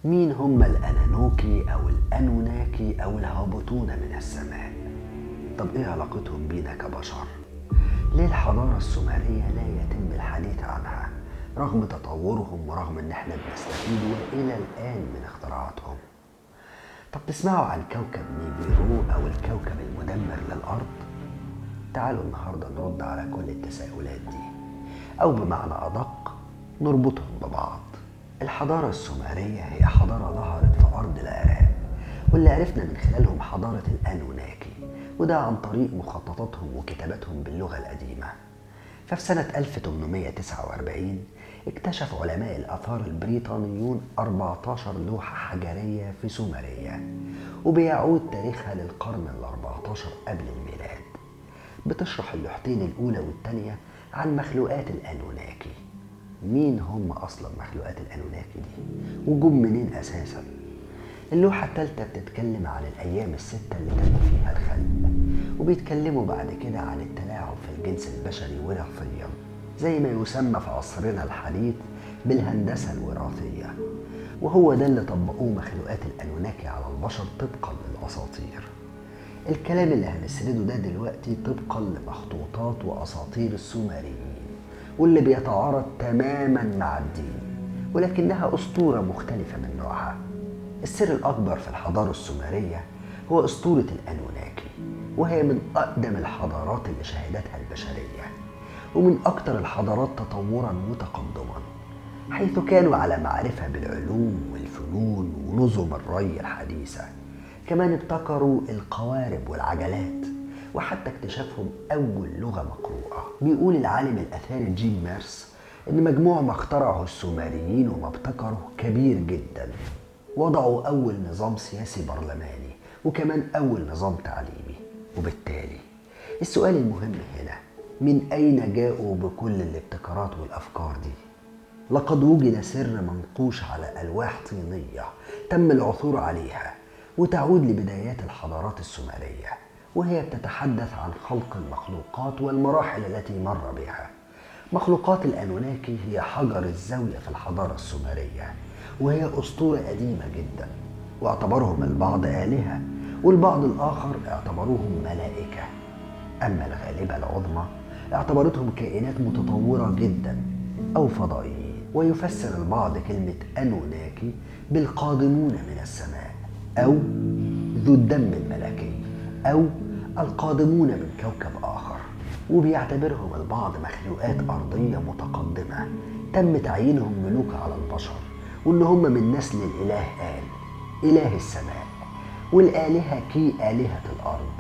مين هم الأنانوكي أو الأنوناكي أو الهابطون من السماء؟ طب إيه علاقتهم بينا كبشر؟ ليه الحضارة السومرية لا يتم الحديث عنها رغم تطورهم ورغم إن إحنا بنستفيد وإلى الآن من اختراعاتهم؟ طب تسمعوا عن كوكب نيبيرو أو الكوكب المدمر للأرض؟ تعالوا النهاردة نرد على كل التساؤلات دي، أو بمعنى أدق نربطهم ببعض. الحضارة السومرية هي حضارة ظهرت في أرض العراق، واللي عرفنا من خلالهم حضارة الأنوناكي، وده عن طريق مخططاتهم وكتاباتهم باللغة القديمة. ففي سنة 1849 اكتشف علماء الآثار البريطانيون 14 لوحة حجرية في سومرية، وبيعود تاريخها للقرن ال14 قبل الميلاد. بتشرح اللوحتين الأولى والثانية عن مخلوقات الأنوناكي. مين هم أصلا مخلوقات الأنوناكي دي؟ وجم منين أساسا؟ اللوحة الثالثة بتتكلم عن الأيام الستة اللي تم فيها الخلق، وبيتكلموا بعد كده عن التلاعب في الجنس البشري وراثيا، زي ما يسمى في عصرنا الحديث بالهندسة الوراثية، وهو ده اللي طبقوه مخلوقات الأنوناكي على البشر طبقا للأساطير. الكلام اللي هنسرده ده دلوقتي طبقا لمخطوطات وأساطير السومريين، واللي بيتعارض تماما مع الدين، ولكنها أسطورة مختلفة من نوعها. السر الأكبر في الحضارة السومرية هو أسطورة الأنوناكي، وهي من أقدم الحضارات اللي شهدتها البشرية، ومن أكثر الحضارات تطورا وتقدما، حيث كانوا على معرفة بالعلوم والفنون ونظم الري الحديثة. كمان ابتكروا القوارب والعجلات، وحتى اكتشافهم أول لغة مقروءة. بيقول العالم الأثري جيم ميرس إن مجموع ما اخترعه السومريين وما ابتكره كبير جدا. وضعوا أول نظام سياسي برلماني، وكمان أول نظام تعليمي. وبالتالي السؤال المهم هنا، من أين جاءوا بكل الابتكارات والأفكار دي؟ لقد وجد سر منقوش على ألواح طينية تم العثور عليها، وتعود لبدايات الحضارات السومرية، وهي بتتحدث عن خلق المخلوقات والمراحل التي مر بها. مخلوقات الأنوناكي هي حجر الزاوية في الحضارة السومرية، وهي أسطورة قديمة جدا، واعتبرهم البعض آلهة والبعض الآخر اعتبروهم ملائكة. أما الغالبة العظمى اعتبرتهم كائنات متطورة جدا أو فضائيين. ويفسر البعض كلمة أنوناكي بالقادمون من السماء، أو ذو الدم الملكي، أو القادمون من كوكب آخر. وبيعتبرهم البعض مخلوقات أرضية متقدمة تم تعيينهم ملوك على البشر، وإن هم من نسل الإله آل، إله السماء، والآلهة كي آلهة الأرض.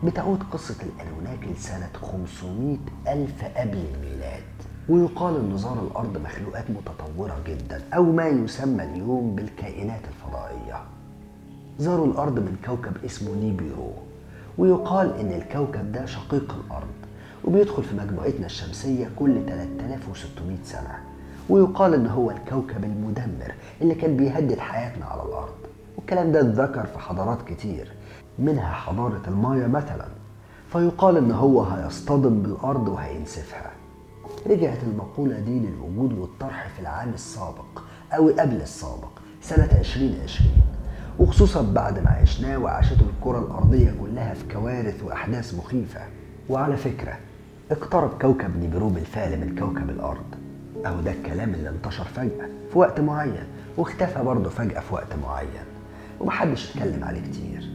بتعود قصة الأنوناكي لسنة 500 ألف قبل الميلاد، ويقال إن زار الأرض مخلوقات متطورة جدا، أو ما يسمى اليوم بالكائنات الفضائية. زاروا الأرض من كوكب اسمه نيبيرو، ويقال إن الكوكب ده شقيق الأرض، وبيدخل في مجموعتنا الشمسية كل 3600 سنة. ويقال إن هو الكوكب المدمر اللي كان بيهدد حياتنا على الأرض. والكلام ده اتذكر في حضارات كتير، منها حضارة المايا مثلا، فيقال إن هو هيصطدم بالأرض وهينسفها. رجعت المقولة دي للوجود والطرح في العام السابق أو قبل السابق، سنة 2020، وخصوصا بعد ما عشناه وعاشته الكرة الأرضية كلها في كوارث وأحداث مخيفة. وعلى فكرة، اقترب كوكب نيبيرو بالفعل من كوكب الأرض، أهو ده الكلام اللي انتشر فجأة في وقت معين، واختفى برضه فجأة في وقت معين، ومحدش اتكلم عليه كتير.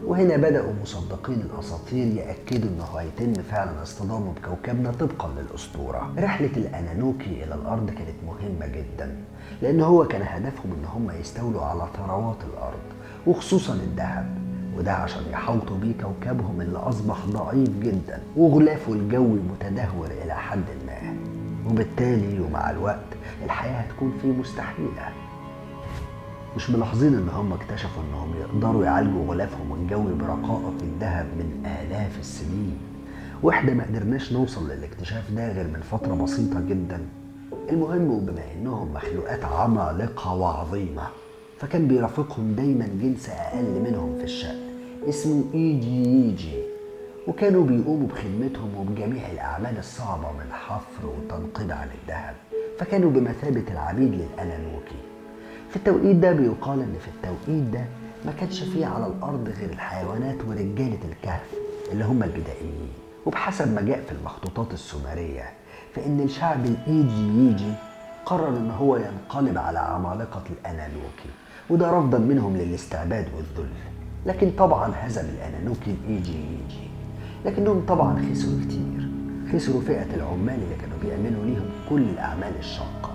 وهنا بدأوا مصدقين الأساطير يأكدوا أنه هيتم فعلا اصطدامه بكوكبنا طبقا للأسطورة. رحلة الأنانوكي إلى الأرض كانت مهمة جدا، لأن هو كان هدفهم أن هم يستولوا على ثروات الأرض وخصوصا الذهب، وده عشان يحوطوا بيه كوكبهم اللي أصبح ضعيف جدا وغلافه الجوي متدهور إلى حد ما، وبالتالي ومع الوقت الحياة هتكون فيه مستحيلة. مش ملاحظين ان هم اكتشفوا انهم يقدروا يعالجوا غلافهم الجوي برقائق الذهب من آلاف السنين، واحنا ما قدرناش نوصل للاكتشاف ده غير من فترة بسيطة جدا. المهم، وبما انهم مخلوقات عمالقة وعظيمة، فكان بيرافقهم دايما جنس اقل منهم في الشأن اسمه إيجي، وكانوا بيقوموا بخدمتهم وبجميع الاعمال الصعبة من حفر وتنقيب عن الذهب، فكانوا بمثابة العبيد للأنانوكي. في التوقيت ده بيقال إن في التوقيت ده ما كانش فيه على الأرض غير الحيوانات ورجالة الكهف اللي هم البدائيين. وبحسب ما جاء في المخطوطات السومرية فإن الشعب الإيجي قرر إن هو ينقلب على عمالقة الأنانوكي، وده رفضا منهم للاستعباد والذل. لكن طبعا هزم الأنانوكي الإيجي، لكنهم طبعا خسروا كتير. خسروا فئة العمال اللي كانوا بيعملوا ليهم كل الأعمال الشاقة.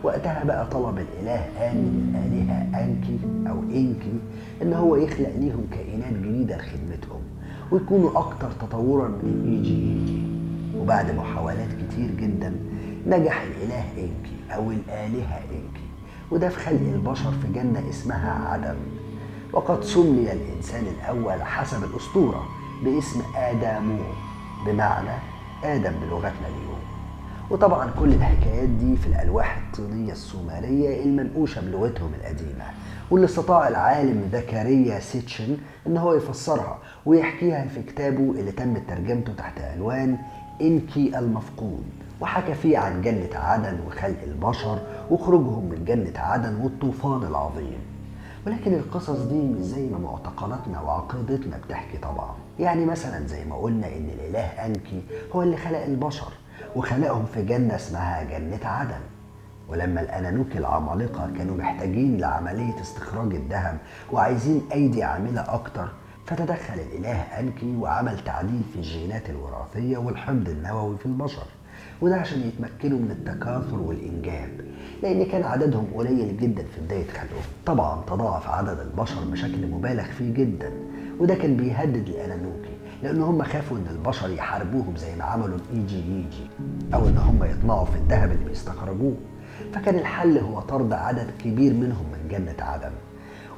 وقتها بقى طلب الإله آن من الآلهة أنكي أو إنكي إن هو يخلق ليهم كائنات جديدة لخدمتهم ويكونوا أكتر تطورا من الإيجي. وبعد محاولات كتير جدا نجح الإله إنكي أو الآلهة إنكي، وده في خلق البشر في جنة اسمها عدن. وقد سمي الإنسان الأول حسب الأسطورة باسم آدامو، بمعنى آدم بلغتنا اليوم. وطبعا كل الحكايات دي في الألواح الطينية السومرية المنقوشة بلغتهم القديمة، واللي استطاع العالم زكريا سيتشن إن هو يفسرها ويحكيها في كتابه اللي تم ترجمته تحت عنوان إنكي المفقود، وحكى فيه عن جنة عدن وخلق البشر وخروجهم من جنة عدن والطوفان العظيم. ولكن القصص دي مش زي ما معتقداتنا وعقيدتنا بتحكي طبعا. يعني مثلا زي ما قلنا إن الإله أنكي هو اللي خلق البشر وخلقهم في جنة اسمها جنة عدن. ولما الأنانوكي العمالقة كانوا محتاجين لعملية استخراج الذهب وعايزين أيدي عاملة أكتر، فتدخل الإله أنكي وعمل تعديل في الجينات الوراثية والحمض النووي في البشر، وده عشان يتمكنوا من التكاثر والإنجاب، لأن كان عددهم قليل جدا في بداية خلقهم. طبعا تضاعف عدد البشر بشكل مبالغ فيه جدا، وده كان بيهدد الأنانوكي لأن هم خافوا إن البشر يحاربوهم زي ما عملوا الإيجي، أو إن هم يطمعوا في الذهب اللي بيستخرجوه. فكان الحل هو طرد عدد كبير منهم من جنة عدن.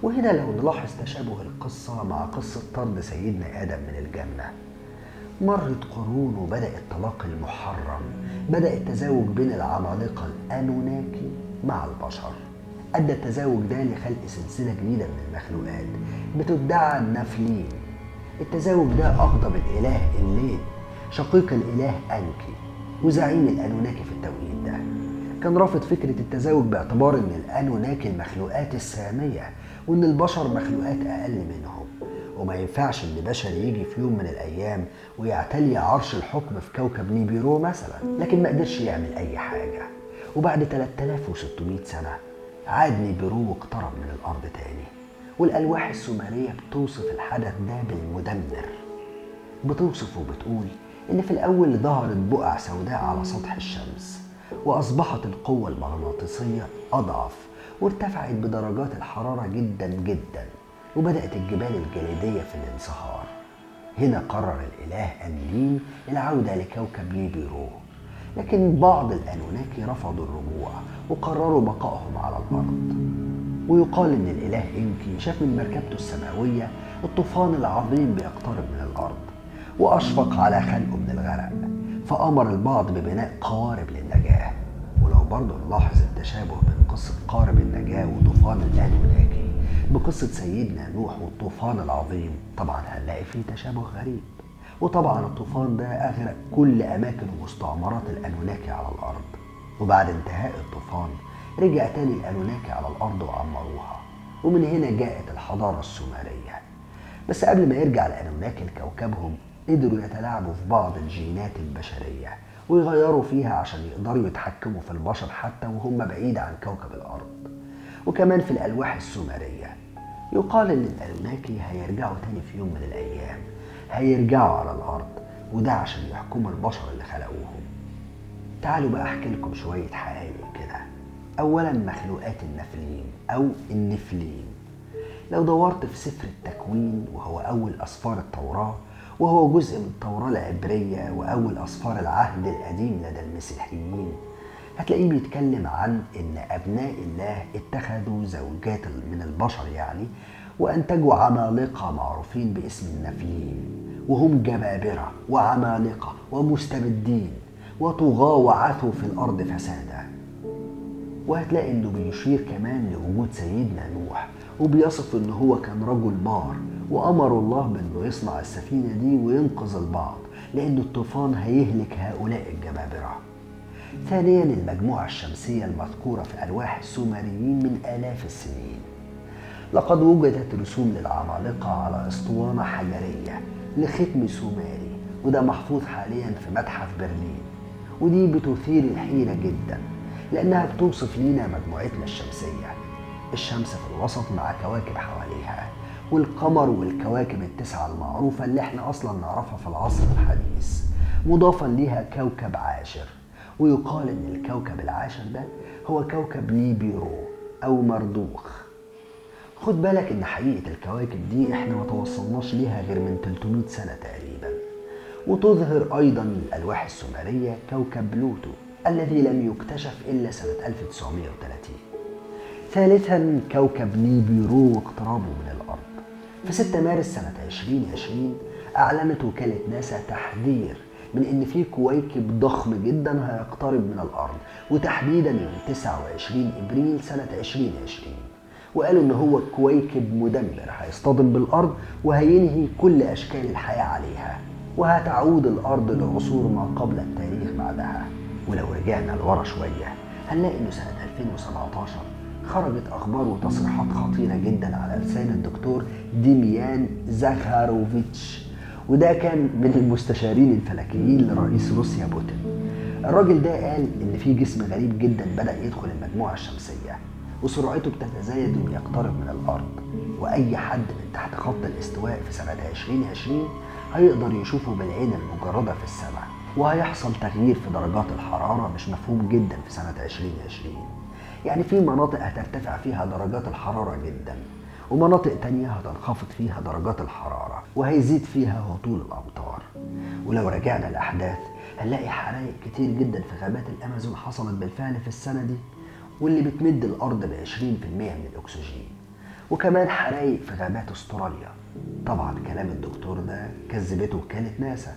وهنا لو نلاحظ تشابه القصة مع قصة طرد سيدنا آدم من الجنة. مرت قرون وبدأ الطلاق المحرم، بدأ التزاوج بين العمالقة الأنوناكي مع البشر. أدى التزاوج ده لخلق سلسلة جديدة من المخلوقات بتدعى النفلين. التزاوج ده أغضب الإله الليل شقيق الإله أنكي وزعيم الأنوناكي في التوقيت ده. كان رافض فكرة التزاوج باعتبار إن الأنوناكي المخلوقات السامية وإن البشر مخلوقات أقل منهم، وما ينفعش إن بشر يجي في يوم من الأيام ويعتلي عرش الحكم في كوكب نيبيرو مثلا. لكن ما قدرش يعمل أي حاجة. وبعد 3600 سنة عاد نيبيرو واقترب من الأرض تاني. والألواح السومرية بتوصف الحدث ده بالمدمر. بتوصف وبتقول إن في الأول ظهرت بقع سوداء على سطح الشمس، وأصبحت القوة المغناطيسية أضعف، وارتفعت بدرجات الحرارة جدا جدا، وبدأت الجبال الجليدية في الانصهار. هنا قرر الإله أنلين العودة لكوكب نيبيرو، لكن بعض الأنوناكي رفضوا الرجوع وقرروا بقائهم على الأرض. ويقال إن الإله إنكي شاف من مركبته السماوية الطوفان العظيم بيقترب من الأرض، وأشفق على خلقه من الغرق، فأمر البعض ببناء قوارب للنجاة. ولو برضو نلاحظ التشابه بين قصة قارب النجاة وطوفان الأنوناكي بقصة سيدنا نوح والطوفان العظيم، طبعا هنلاقي فيه تشابه غريب. وطبعا الطوفان ده أغرق كل أماكن ومستعمرات الأنوناكي على الأرض. وبعد انتهاء الطوفان رجع تاني الأنوناكي على الأرض وعمروها، ومن هنا جاءت الحضارة السومرية. بس قبل ما يرجع الأنوناكي لكوكبهم قدروا يتلاعبوا في بعض الجينات البشرية ويغيروا فيها عشان يقدروا يتحكموا في البشر حتى وهم بعيد عن كوكب الأرض. وكمان في الألواح السومرية يقال إن الأنوناكي هيرجعوا تاني في يوم من الأيام، هيرجعوا على الأرض، وده عشان يحكموا البشر اللي خلقوهم. تعالوا بقى أحكي لكم شوية حقائق كده. أولا مخلوقات النفلين أو النفلين. لو دورت في سفر التكوين وهو أول أسفار التوراة، وهو جزء من التوراة العبرية وأول أسفار العهد القديم لدى المسيحيين، هتلاقيه بيتكلم عن إن أبناء الله اتخذوا زوجات من البشر يعني، وأنتجوا عمالقة معروفين باسم النفلين، وهم جبابرة وعمالقة ومستبدين وطغاة وعثوا في الأرض فسادا. وهتلاقي إنه بيشير كمان لوجود سيدنا نوح، وبيصف إنه هو كان رجل بار، وأمر الله بإنه يصنع السفينة دي وينقذ البعض، لأن الطوفان هيهلك هؤلاء الجبابرة. ثانيا المجموعة الشمسية المذكورة في ألواح السومريين من آلاف السنين. لقد وجدت رسوم للعمالقة على أسطوانة حجرية لختم سومري، وده محفوظ حاليا في متحف برلين. ودي بتثير الحيرة جدا لأنها بتوصف لينا مجموعتنا الشمسية، الشمس في الوسط مع كواكب حواليها، والقمر والكواكب التسعة المعروفة اللي احنا أصلا نعرفها في العصر الحديث، مضافا ليها كوكب عاشر. ويقال إن الكوكب العاشر ده هو كوكب نيبيرو أو مردوخ. خد بالك إن حقيقة الكواكب دي احنا ما توصلناش ليها غير من 300 سنة تقريبا. وتظهر أيضا الألواح السومرية كوكب بلوتو الذي لم يكتشف إلا سنة 1930. ثالثا كوكب نيبيرو واقترابه من الأرض. في 6 مارس سنة 2020 أعلنت وكالة ناسا تحذير من إن في كويكب ضخم جدا هيقترب من الأرض، وتحديدا يوم 29 إبريل سنة 2020. وقالوا إن هو كويكب مدمر هيصطدم بالأرض وهينهي كل أشكال الحياة عليها، وهتعود الأرض لعصور ما قبل التاريخ بعدها. ولو رجعنا لورا شوية هنلاقي إنه سنة 2017 خرجت أخبار وتصريحات خطيرة جدا على لسان الدكتور ديميان زاخاروفيتش، وده كان من المستشارين الفلكيين لرئيس روسيا بوتين. الراجل ده قال إن في جسم غريب جدا بدأ يدخل المجموعة الشمسية، وسرعته بتتزايد ويقترب من الأرض، وأي حد من تحت خط الاستواء في سنة 2020 هيقدر يشوفه بالعين المجردة في السماء، وهيحصل تغيير في درجات الحرارة مش مفهوم جدا في سنة 2020. يعني في مناطق هترتفع فيها درجات الحرارة جدا، ومناطق تانية هتنخفض فيها درجات الحرارة وهيزيد فيها هطول الأمطار. ولو رجعنا الأحداث هنلاقي حرائق كتير جدا في غابات الأمازون حصلت بالفعل في السنة دي، واللي بتمد الأرض ب20% من الأكسجين. وكمان حرائق في غابات أستراليا. طبعا كلام الدكتور ده كذبته وكالة ناسا،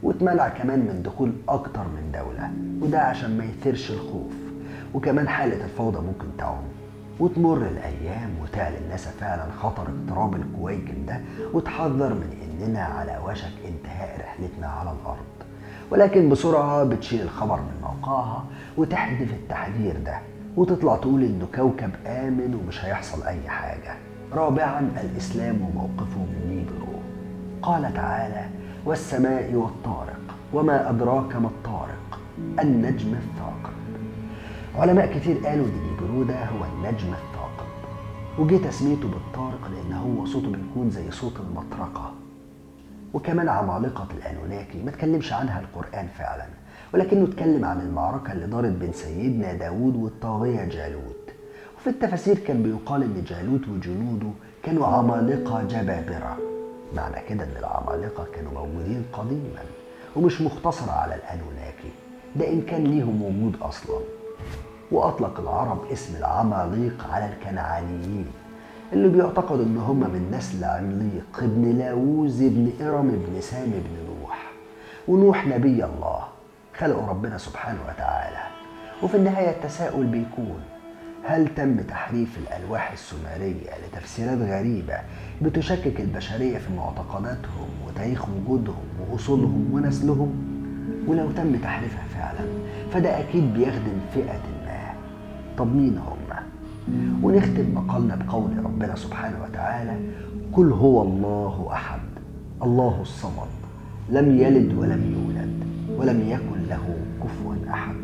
واتمنع كمان من دخول أكتر من دولة، وده عشان ما يثيرش الخوف. وكمان حالة الفوضى ممكن تعم، وتمر الأيام وتعلن ناسا فعلا خطر اقتراب الكويكب ده، وتحذر من إننا على وشك انتهاء رحلتنا على الأرض. ولكن بسرعة بتشيل الخبر من موقعها وتحذف التحذير ده، وتطلع تقول إنه كوكب آمن ومش هيحصل أي حاجة. رابعا الإسلام وموقفه من نيبيرو. قال تعالى: والسماء والطارق وما أدراك ما الطارق النجم الثاقب. علماء كتير قالوا إن نيبيرو ده هو النجم الثاقب، وجه تسميته بالطارق لأن هو صوته بيكون زي صوت المطرقة. وكمان عمالقة الأنوناكي ما تكلمش عنها القرآن فعلا، ولكنه اتكلم عن المعركة اللي دارت بين سيدنا داود والطاغية جالوت. وفي التفاسير كان بيقال إن جالوت وجنوده كانوا عمالقة جبابرة. معنى كده إن العمالقة كانوا موجودين قديما ومش مقتصرة على الأنوناكي، ده إن كان ليهم وجود أصلا. وأطلق العرب اسم العماليق على الكنعانيين اللي بيعتقد إن هم من نسل عمليق ابن لاووز ابن إرم ابن سام ابن نوح. ونوح نبي الله خلقه ربنا سبحانه وتعالى. وفي النهاية التساؤل بيكون: هل تم تحريف الألواح السومرية لتفسيرات غريبة بتشكك البشرية في معتقداتهم وتاريخ وجودهم وأصولهم ونسلهم؟ ولو تم تحريفها فعلا فده أكيد بيخدم فئة ما. طب مين هم؟ ونختم مقالنا بقول ربنا سبحانه وتعالى: قل هو الله أحد الله الصمد لم يلد ولم يولد ولم يكن له كفوا أحد.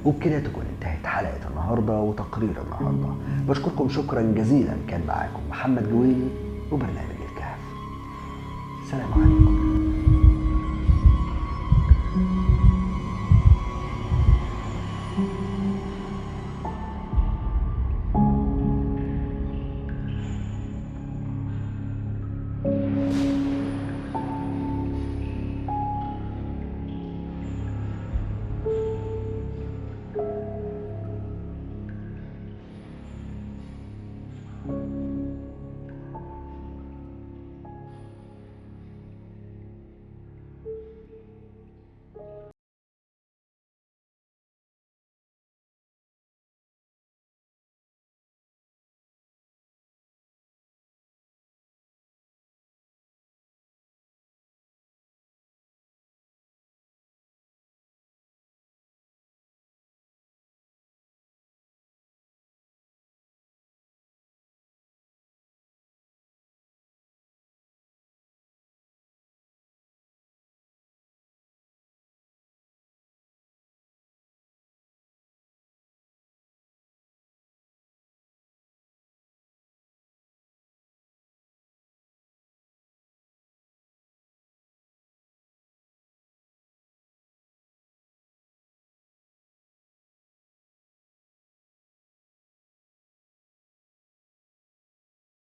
وبكده تكون انتهت حلقة النهاردة وتقرير النهاردة. بشكركم شكرا جزيلا. كان معاكم محمد جويني وبرنامج الكهف. سلام عليكم.